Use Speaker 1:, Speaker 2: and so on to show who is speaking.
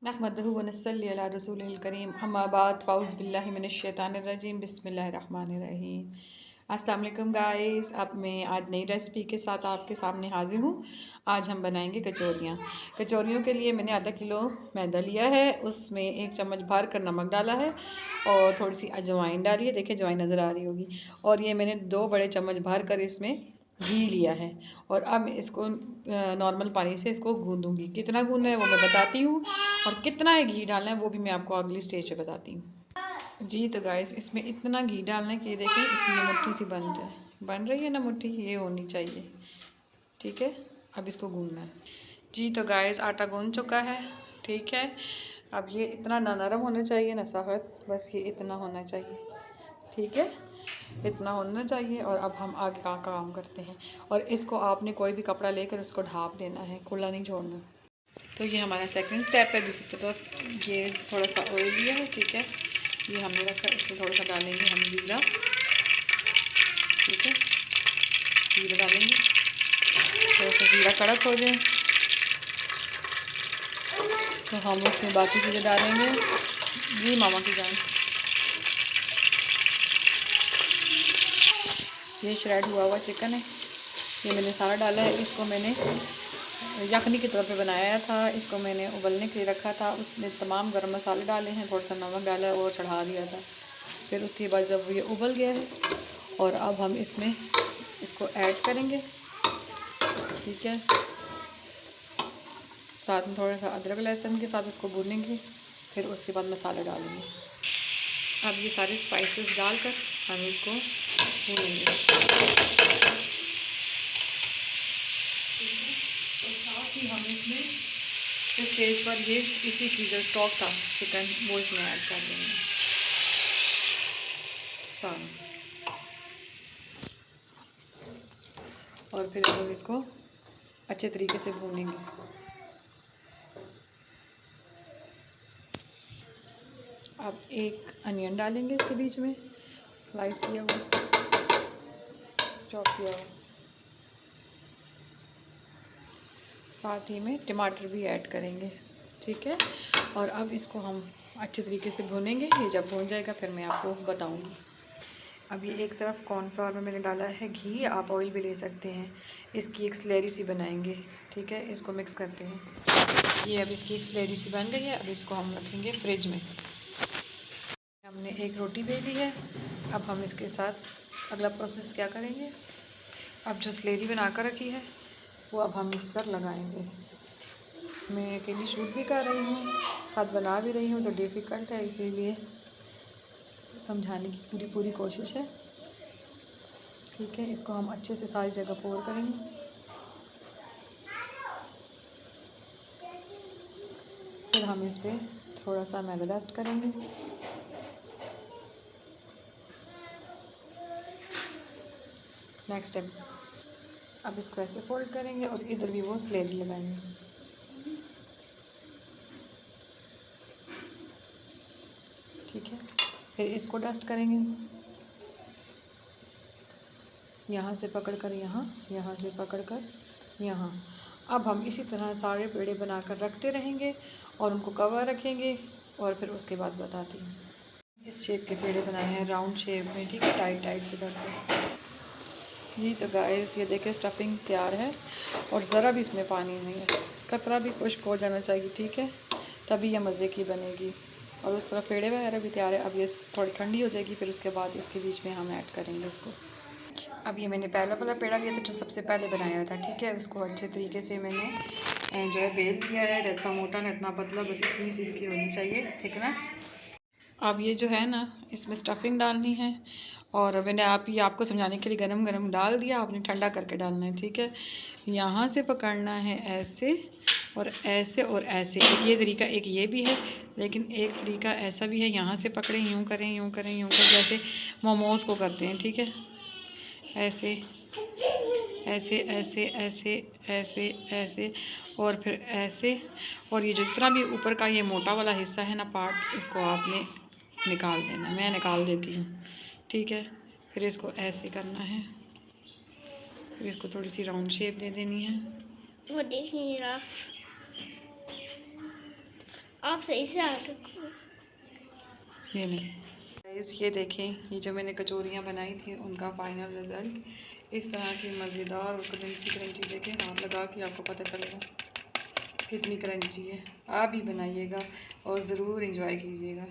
Speaker 1: नहमदुहु व नस्सल्ली अला रसूलिल करीम अम्मा बाद फ़ाउज़ बिल्लाहि मिनश शैतानिर रजीम बिस्मिल्लाहिर रहमानिर रहीम। अस्सलाम वालेकुम गाइस, अब मैं आज नई रेसिपी के साथ आपके सामने हाजिर हूँ। आज हम बनाएंगे कचौरियाँ। कचौरियों के लिए मैंने आधा किलो मैदा लिया है, उसमें 1 चम्मच भर कर नमक डाला है और थोड़ी सी अजवाइन डाली है। देखिए अजवाइन नज़र आ रही होगी। और ये मैंने 2 बड़े चम्मच भर कर इसमें घी लिया है। और अब इसको नॉर्मल पानी से इसको गूँधूँगी। कितना गूँधना है वो मैं बताती हूँ, और कितना है घी डालना है वो भी मैं आपको अगली स्टेज पे बताती हूँ। जी तो गाइस, इसमें इतना घी डालना है कि देखें इसकी ये मुट्ठी सी बन जाए। बन रही है ना मुट्ठी, ये होनी चाहिए। ठीक है, अब इसको गूँधना है। जी तो गाइस, आटा गूँध चुका है। ठीक है, अब ये इतना ना नरम होना चाहिए ना सख्त, बस ये इतना होना चाहिए। ठीक है, इतना होना चाहिए। और अब हम आगे का काम करते हैं। और इसको आपने कोई भी कपड़ा लेकर उसको ढाँप देना है, खुला नहीं छोड़ना। तो ये हमारा सेकंड स्टेप है। दूसरी तरफ ये थोड़ा सा ऑयल लिया है। ठीक है, ये हमने रखा, इसमें थोड़ा सा डालेंगे हम ज़ीरा। ठीक है, ज़ीरा डालेंगे, थोड़ा सा ज़ीरा कड़क हो जाए तो हम उसमें बाकी चीज़ें डालेंगे। जी मामा की जान, ये श्रेड हुआ हुआ चिकन है, ये मैंने सारा डाला है। इसको मैंने यखनी की तौर पे बनाया था, इसको मैंने उबलने के लिए रखा था। उसमें तमाम गरम मसाले डाले हैं, थोड़ा सा नमक डाला है और चढ़ा दिया था। फिर उसके बाद जब ये उबल गया है और अब हम इसमें इसको ऐड करेंगे। ठीक है, साथ में थोड़ा सा अदरक लहसुन के साथ इसको भूनेंगे। फिर उसके बाद मसाला डालेंगे। अब ये सारे स्पाइसेस डालकर हम इसको भूनेंगे। साथ ही हम इसमें इस स्टेज पर ये इसी की जो स्टॉक था चिकन, वो इसमें ऐड कर देंगे सारा। और फिर हम इसको अच्छे तरीके से भूनेंगे। अब एक अनियन डालेंगे इसके बीच में, स्लाइस किया हुआ, चॉप किया हुआ। साथ ही में टमाटर भी ऐड करेंगे। ठीक है, और अब इसको हम अच्छे तरीके से भूनेंगे। ये जब भून जाएगा फिर मैं आपको बताऊंगी। अब ये एक तरफ कॉर्नफ्लावर में मैंने डाला है घी, आप ऑयल भी ले सकते हैं। इसकी एक स्लेरी सी बनाएंगे। ठीक है, इसको मिक्स करते हैं। ये अब इसकी एक स्लेरी सी बन गई है। अब इसको हम रखेंगे फ्रिज में। हमने एक रोटी बेली है। अब हम इसके साथ अगला प्रोसेस क्या करेंगे, अब जो स्लेरी बना कर रखी है वो अब हम इस पर लगाएंगे। मैं अकेली शूट भी कर रही हूँ, साथ बना भी रही हूँ, तो डिफ़िकल्ट है, इसीलिए समझाने की पूरी कोशिश है। ठीक है, इसको हम अच्छे से सारी जगह पोर करेंगे। फिर हम इस पर थोड़ा सा मैदा डस्ट करेंगे। नेक्स्ट स्टेप, अब इसको ऐसे फोल्ड करेंगे और इधर भी वो स्लेरी लगाएंगे। ठीक है, फिर इसको डस्ट करेंगे, यहाँ से पकड़ कर यहाँ, यहाँ से पकड़ कर यहाँ। अब हम इसी तरह सारे पेड़े बनाकर रखते रहेंगे और उनको कवर रखेंगे। और फिर उसके बाद बताती हूँ। इस शेप के पेड़े बनाए हैं, राउंड शेप में। ठीक है, टाइट टाइट से करके। जी तो गाइस, ये देखें स्टफिंग तैयार है और ज़रा भी इसमें पानी नहीं है, कतरा भी खुश्क हो जाना चाहिए। ठीक है, तभी ये मज़े की बनेगी। और उस तरफ पेड़े वगैरह भी तैयार है। अब ये थोड़ी ठंडी हो जाएगी, फिर उसके बाद इसके बीच में हम ऐड करेंगे इसको। अब ये मैंने पहला वाला पेड़ा लिया था जो सबसे पहले बनाया था। ठीक है, उसको अच्छे तरीके से मैंने जो है बेल लिया है। ना इतना मोटा ना इतना पतला, बस इतनी सी इसकी होनी चाहिए थिकनेस। अब ये जो है ना, इसमें स्टफिंग डालनी है। और मैंने आपको समझाने के लिए गरम गरम डाल दिया, आपने ठंडा करके डालना है। ठीक है, यहाँ से पकड़ना है ऐसे और ऐसे और ऐसे। एक ये तरीका, एक ये भी है, लेकिन एक तरीका ऐसा भी है, यहाँ से पकड़ें, यूँ करें, यूँ करें, यूँ करें, जैसे मोमोज़ को करते हैं। ठीक है, ऐसे ऐसे ऐसे ऐसे ऐसे ऐसे और फिर ऐसे। और ये जितना भी ऊपर का ये मोटा वाला हिस्सा है ना पार्ट, इसको आपने निकाल देना। मैं निकाल देती हूँ। ठीक है, फिर इसको ऐसे करना है, फिर इसको थोड़ी सी राउंड शेप दे देनी है।
Speaker 2: वो देख नहीं रहा। आप सही से आके
Speaker 1: ये नहीं गाइस, ये देखें, ये जो मैंने कचौरियाँ बनाई थी उनका फाइनल रिज़ल्ट इस तरह की मज़ेदार और क्रंची क्रंची। देखें, हाथ लगा के आपको पता चलेगा कितनी क्रंची है। आप भी बनाइएगा और ज़रूर इंजॉय कीजिएगा।